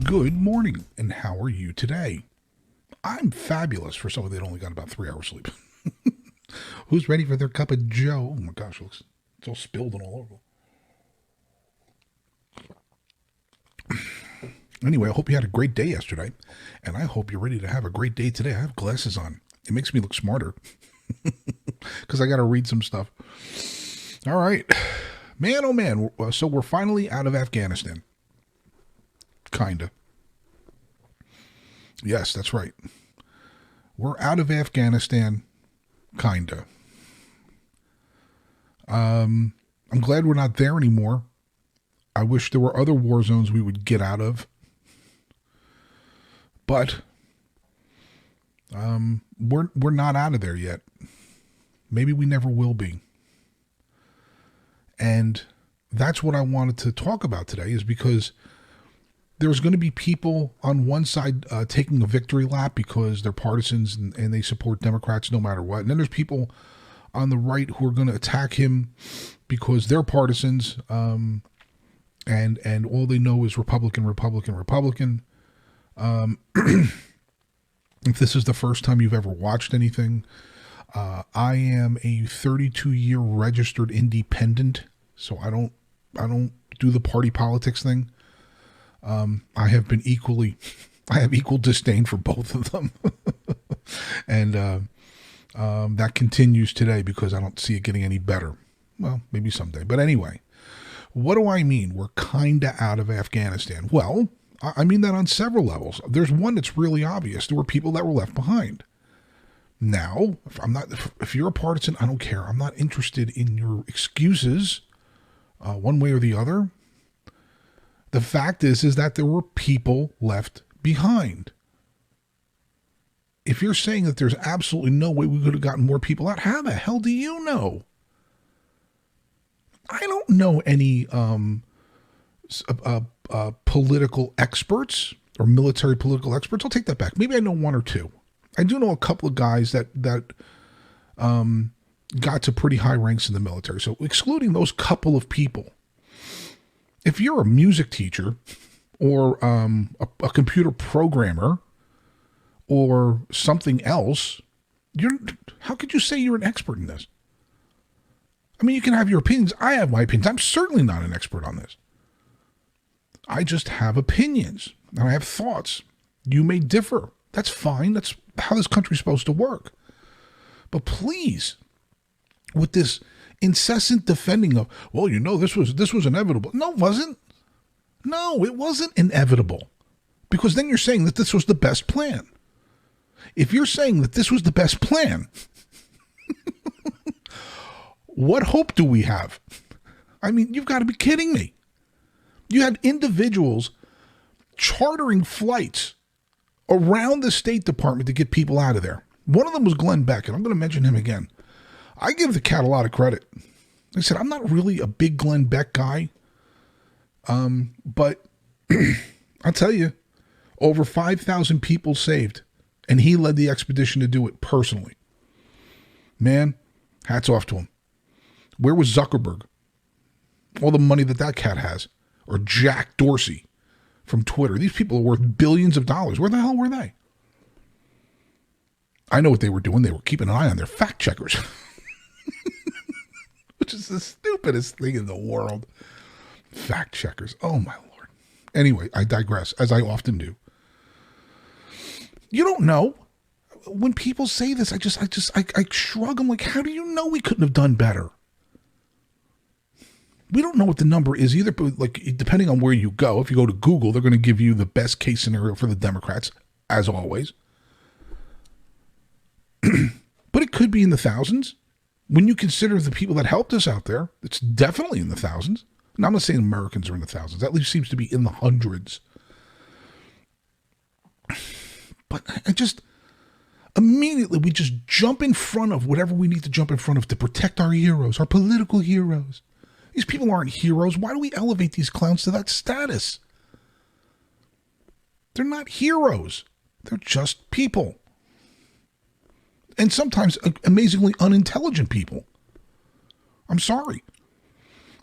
Good morning, and how are you today? I'm fabulous for someone that only got about 3 hours sleep. Who's ready for their cup of joe? Oh my gosh, it's all spilled and all over. Anyway, I hope you had a great day yesterday, and I hope you're ready to have a great day today. I have glasses on. It makes me look smarter because I got to read some stuff. All right. Man, oh man. So we're finally out of Afghanistan. Kinda. Yes, that's right. We're out of Afghanistan. Kinda. I'm glad we're not there anymore. I wish there were other war zones we would get out of. But we're not out of there yet. Maybe we never will be. And that's what I wanted to talk about today, is because there's going to be people on one side taking a victory lap because they're partisans and they support Democrats no matter what. And then there's people on the right who are going to attack him because they're partisans and all they know is Republican. If this is the first time you've ever watched anything, I am a 32-year registered independent, so I don't do the party politics thing. I have equal disdain for both of them. And that continues today because I don't see it getting any better. Well, maybe someday. But anyway, what do I mean? We're kind of out of Afghanistan. Well, I mean that on several levels. There's one that's really obvious. There were people that were left behind. Now, if you're a partisan, I don't care. I'm not interested in your excuses one way or the other. The fact is that there were people left behind. If you're saying that there's absolutely no way we could have gotten more people out, how the hell do you know? I don't know any political experts or military political experts. I'll take that back. Maybe I know one or two. I do know a couple of guys that got to pretty high ranks in the military. So excluding those couple of people, if you're a music teacher or a computer programmer or something else, how could you say you're an expert in this? I mean, you can have your opinions. I have my opinions. I'm certainly not an expert on this. I just have opinions and I have thoughts. You may differ. That's fine. That's how this country's supposed to work. But please, with this incessant defending of, well, this was inevitable. No, it wasn't. No, it wasn't inevitable. Because then you're saying that this was the best plan. If you're saying that this was the best plan, what hope do we have? I mean, you've got to be kidding me. You had individuals chartering flights around the State Department to get people out of there. One of them was Glenn Beck, and I'm going to mention him again. I give the cat a lot of credit. Like I said, I'm not really a big Glenn Beck guy, but I'll tell you, over 5,000 people saved, and he led the expedition to do it personally. Man, hats off to him. Where was Zuckerberg? All the money that cat has. Or Jack Dorsey from Twitter. These people are worth billions of dollars. Where the hell were they? I know what they were doing. They were keeping an eye on their fact checkers. Which is the stupidest thing in the world. Fact checkers. Oh my Lord. Anyway, I digress, as I often do. You don't know. When people say this, I shrug. I'm like, how do you know we couldn't have done better? We don't know what the number is either, but like, depending on where you go, if you go to Google, they're going to give you the best case scenario for the Democrats, as always. But it could be in the thousands. When you consider the people that helped us out there, it's definitely in the thousands. Now, I'm not saying Americans are in the thousands. That at least seems to be in the hundreds. But immediately, we just jump in front of whatever we need to jump in front of to protect our heroes, our political heroes. These people aren't heroes. Why do we elevate these clowns to that status? They're not heroes. They're just people. And sometimes amazingly unintelligent people. I'm sorry.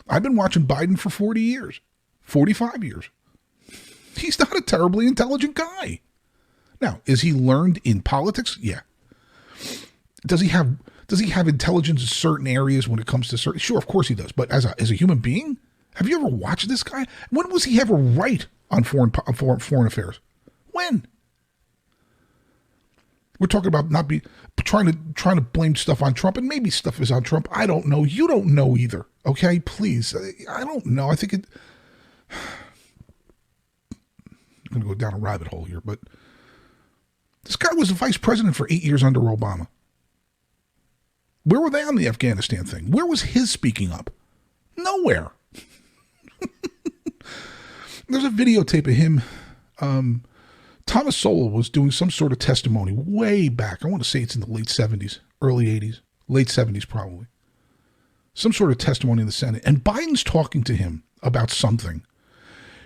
I've been watching Biden for 40 years, 45 years. He's not a terribly intelligent guy. Now, is he learned in politics? Yeah. Does he have intelligence in certain areas when it comes to certain? Sure, of course he does. But as a human being, have you ever watched this guy? When was he ever right on foreign affairs? When? We're talking about not be trying to blame stuff on Trump, and maybe stuff is on Trump. I don't know. You don't know either. Okay, please. I don't know. I think it. I'm going to go down a rabbit hole here, but this guy was the vice president for 8 years under Obama. Where were they on the Afghanistan thing? Where was his speaking up? Nowhere. There's a videotape of him. Thomas Sowell was doing some sort of testimony way back. I want to say it's in the late 70s, early 80s, late 70s probably. Some sort of testimony in the Senate. And Biden's talking to him about something.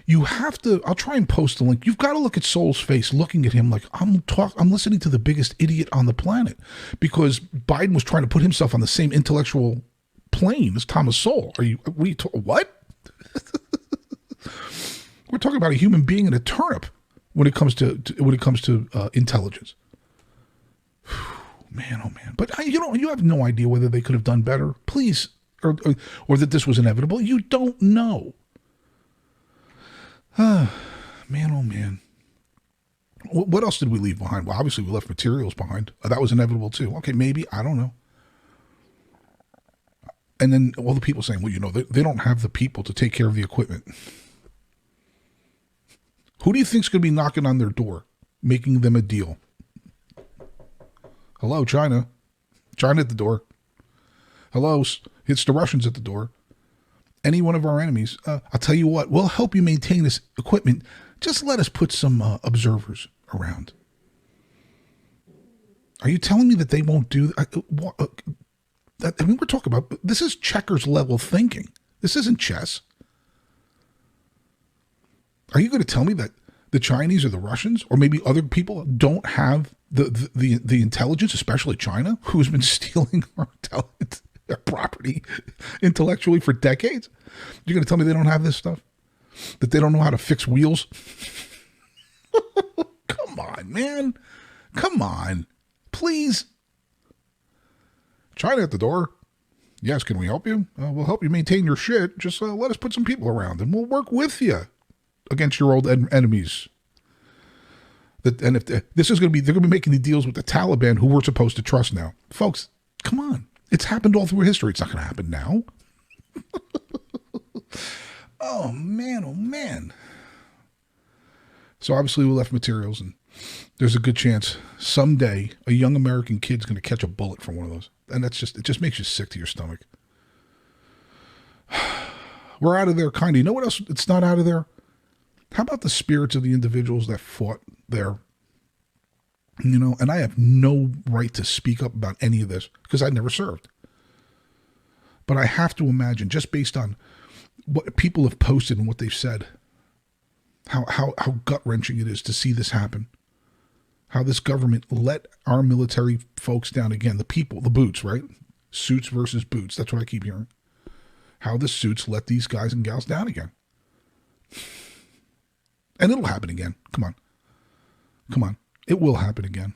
You have to, I'll try and post the link. You've got to look at Sowell's face, looking at him like, I'm listening to the biggest idiot on the planet. Because Biden was trying to put himself on the same intellectual plane as Thomas Sowell. What? We're talking about a human being and a turnip when it comes to intelligence. Man, oh man! But you have no idea whether they could have done better. Please, or that this was inevitable. You don't know. Man, oh man! What else did we leave behind? Well, obviously we left materials behind. That was inevitable too. Okay, maybe, I don't know. And then all the people saying, well, they don't have the people to take care of the equipment. Who do you think's going to be knocking on their door, making them a deal? Hello, China. China at the door. Hello, it's the Russians at the door. Any one of our enemies. I'll tell you what, we'll help you maintain this equipment. Just let us put some observers around. Are you telling me that they won't do that? I mean, we're talking about, this is checkers level thinking. This isn't chess. Are you going to tell me that the Chinese or the Russians or maybe other people don't have the intelligence, especially China, who's been stealing our property intellectually for decades? You're going to tell me they don't have this stuff? That they don't know how to fix wheels? Come on, man. Come on. Please. China at the door. Yes, can we help you? We'll help you maintain your shit. Just let us put some people around and we'll work with you against your old enemies. And if this is going to be, they're going to be making the deals with the Taliban, who we're supposed to trust now. Folks, come on. It's happened all through history. It's not going to happen now. Oh, man. Oh, man. So obviously we left materials, and there's a good chance someday a young American kid's going to catch a bullet from one of those. And it just makes you sick to your stomach. We're out of there, kind of. You know what else? It's not out of there. How about the spirits of the individuals that fought there? And I have no right to speak up about any of this because I never served. But I have to imagine, just based on what people have posted and what they've said, how gut-wrenching it is to see this happen. How this government let our military folks down again. The people, the boots, right? Suits versus boots. That's what I keep hearing. How the suits let these guys and gals down again. And it'll happen again. Come on. Come on. It will happen again.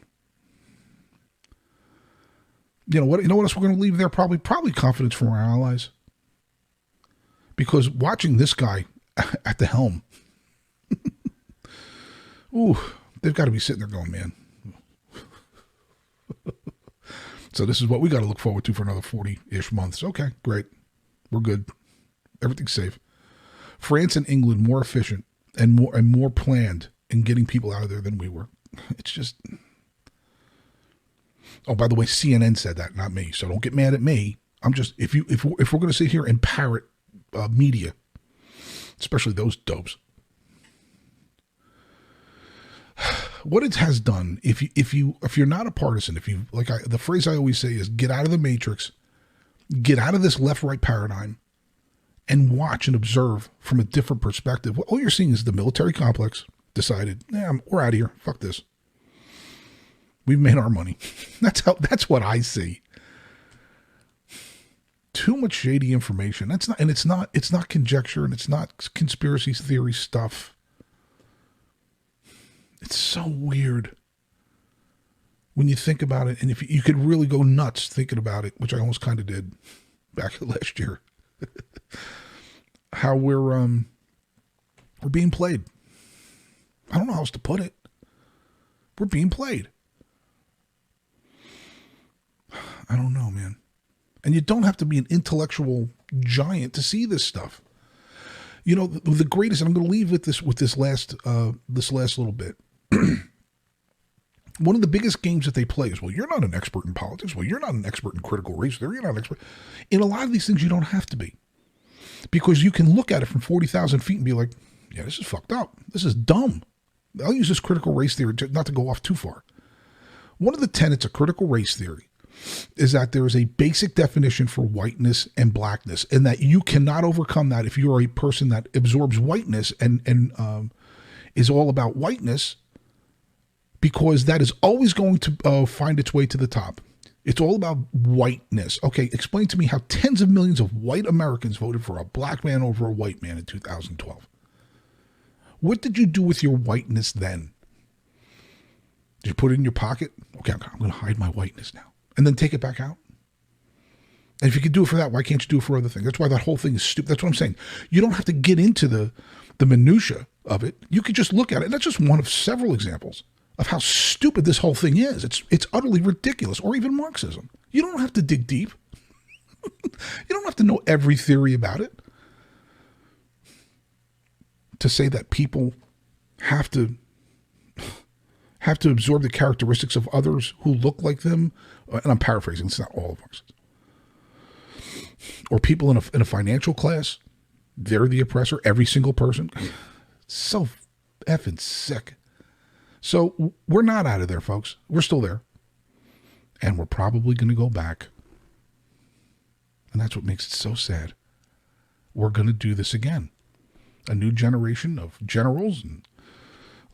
You know what else we're going to leave there? Probably confidence from our allies. Because watching this guy at the helm, ooh, they've got to be sitting there going, man. So this is what we got to look forward to for another 40-ish months. Okay, great. We're good. Everything's safe. France and England more efficient and more planned in getting people out of there than we were. It's just. Oh, by the way, CNN said that, not me. So don't get mad at me. I'm just, if we're going to sit here and parrot media, especially those dopes, what it has done, if you're not a partisan, the phrase I always say is get out of the matrix, get out of this left-right paradigm, and watch and observe from a different perspective. All you're seeing is the military complex decided, we're out of here. Fuck this. We've made our money. That's what I see. Too much shady information. It's not conjecture, and it's not conspiracy theory stuff. It's so weird when you think about it. And if you could really go nuts thinking about it, which I almost kind of did back last year, how we're being played. I don't know how else to put it. We're being played. I don't know, man. And you don't have to be an intellectual giant to see this stuff. You know, the greatest, and I'm going to leave with this last little bit. One of the biggest games that they play is, well, you're not an expert in politics. Well, you're not an expert in critical race theory. You're not an expert. In a lot of these things, you don't have to be. Because you can look at it from 40,000 feet and be like, yeah, this is fucked up. This is dumb. I'll use this critical race theory not to go off too far. One of the tenets of critical race theory is that there is a basic definition for whiteness and blackness, and that you cannot overcome that if you're a person that absorbs whiteness and is all about whiteness, because that is always going to find its way to the top. It's all about whiteness. Okay, explain to me how tens of millions of white Americans voted for a black man over a white man in 2012. What did you do with your whiteness then? Did you put it in your pocket? Okay, I'm going to hide my whiteness now. And then take it back out? And if you could do it for that, why can't you do it for other things? That's why that whole thing is stupid. That's what I'm saying. You don't have to get into the minutia of it. You could just look at it. And that's just one of several examples of how stupid this whole thing is. It's utterly ridiculous. Or even Marxism. You don't have to dig deep. You don't have to know every theory about it to say that people have to absorb the characteristics of others who look like them. And I'm paraphrasing. It's not all of Marxism. Or people in a financial class, they're the oppressor. Every single person. So effing sick. So we're not out of there, folks. We're still there. And we're probably going to go back. And that's what makes it so sad. We're going to do this again. A new generation of generals and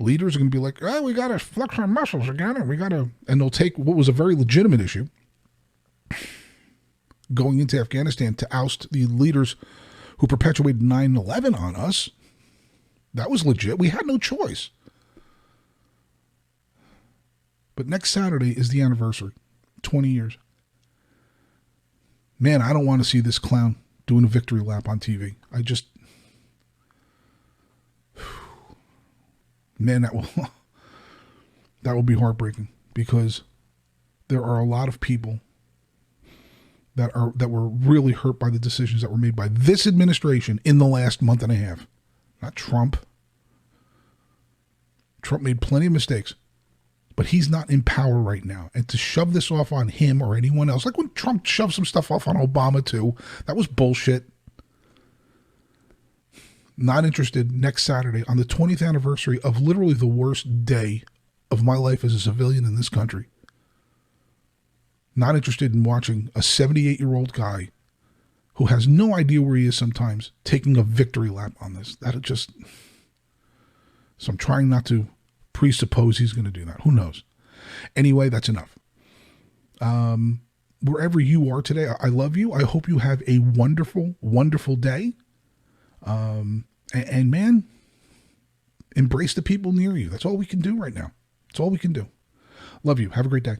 leaders are going to be like, oh, we got to flex our muscles again. And they'll take what was a very legitimate issue going into Afghanistan to oust the leaders who perpetuated 9/11 on us. That was legit. We had no choice. But next Saturday is the anniversary. 20 years. Man, I don't want to see this clown doing a victory lap on TV. Man, that will be heartbreaking, because there are a lot of people that were really hurt by the decisions that were made by this administration in the last month and a half. Not Trump. Trump made plenty of mistakes, but he's not in power right now. And to shove this off on him or anyone else, like when Trump shoved some stuff off on Obama too, that was bullshit. Not interested next Saturday on the 20th anniversary of literally the worst day of my life as a civilian in this country. Not interested in watching a 78-year-old guy who has no idea where he is sometimes taking a victory lap on this. So I'm trying not to presuppose he's going to do that. Who knows? Anyway, that's enough. Wherever you are today, I love you. I hope you have a wonderful, wonderful day. And man, embrace the people near you. That's all we can do right now. That's all we can do. Love you. Have a great day.